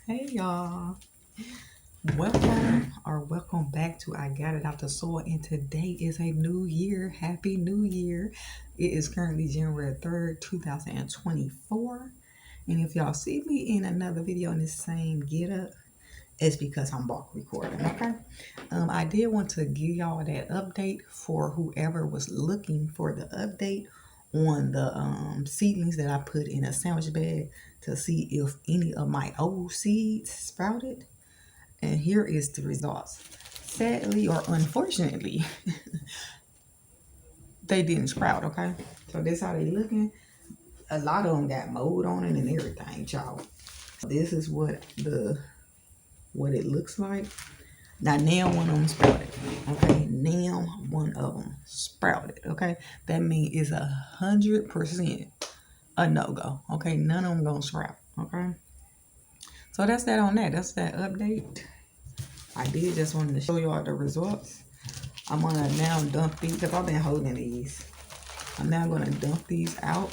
Hey y'all, welcome back to I Got It Out the Soil, and today is a new year. Happy New Year. It is currently January 3rd, 2024, and if y'all see me in another video in the same get up, it's because I'm bulk recording. Okay, I did want to give y'all that update for whoever was looking for the update on the seedlings that I put in a sandwich bag to see if any of my old seeds sprouted. And here is the results. Sadly or unfortunately, they didn't sprout, okay? So this how they looking. A lot of them got mold on it and everything, y'all. This is what it looks like. Now one of them sprouted, okay? Now one of them sprouted, okay? That means it's 100% a no-go, okay? None of them gonna sprout, okay? So that's that on that. That's that update. I did just wanted to show y'all the results. I'm gonna now dump these because I've been holding these. I'm now gonna dump these out,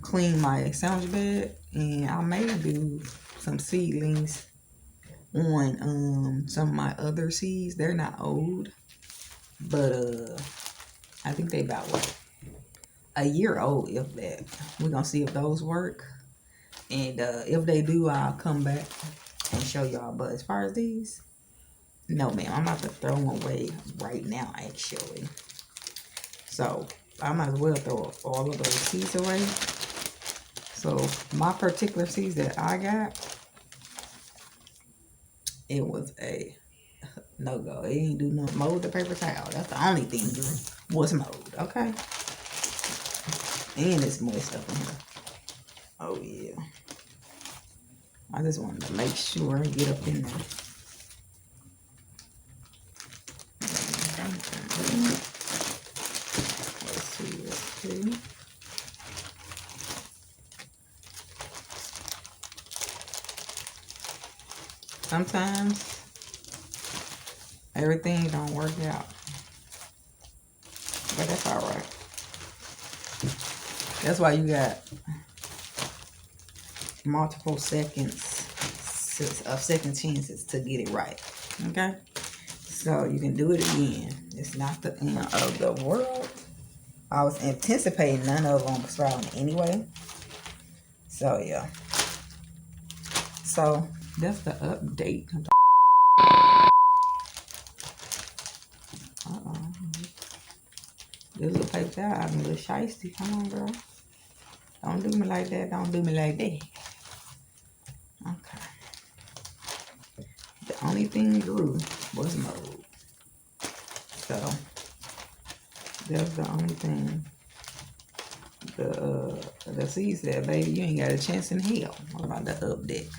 clean my sandwich bed, and I may do some seedlings on some of my other seeds. They're not old, but I think they about what, a year old, if that. We're gonna see if those work, and if they do, I'll come back and show y'all. But as far as these, no ma'am, I'm about to throw them away right now actually. So I might as well throw all of those seeds away. So my particular seeds that I got, it was a no-go. It ain't do no mold the paper towel. That's the only thing was mold, okay? And it's more stuff in here. Oh yeah. I just wanted to make sure I get up in there. Let's see. Sometimes everything don't work out, but that's all right. That's why you got multiple seconds of second chances to get it right, okay? So you can do it again. It's not the end of the world. I was anticipating none of them sprouting anyway. So yeah. So that's the update. This little paper towel, I'm a little shiesty. Come on, girl. Don't do me like that. Don't do me like that. Okay. The only thing grew was mold. So that's the only thing. The seed said, baby, you ain't got a chance in hell. What about the update?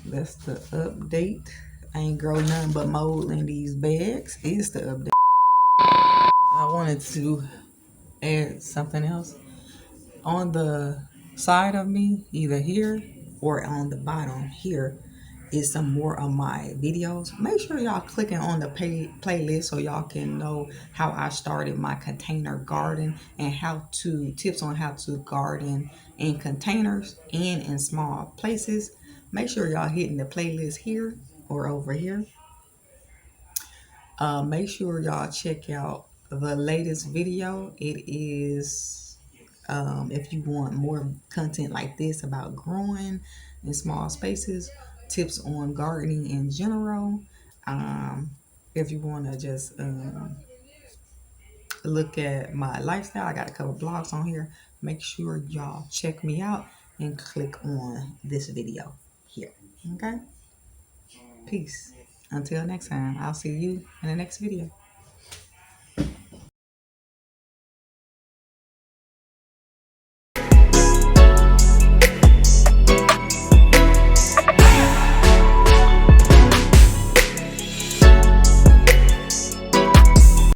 That's the update. I ain't grow nothing but mold in these bags. Is the update. I wanted to add something else. On the side of me, either here or on the bottom here, is some more of my videos. Make sure y'all clicking on the playlist so y'all can know how I started my container garden and tips on how to garden in containers and in small places. Make sure y'all hitting the playlist here or over here. Make sure y'all check out the latest video. It is if you want more content like this about growing in small spaces, tips on gardening in general. If you want to just look at my lifestyle, I got a couple blogs on here. Make sure y'all check me out and click on this video here. Okay? Peace. Until next time, I'll see you in the next video.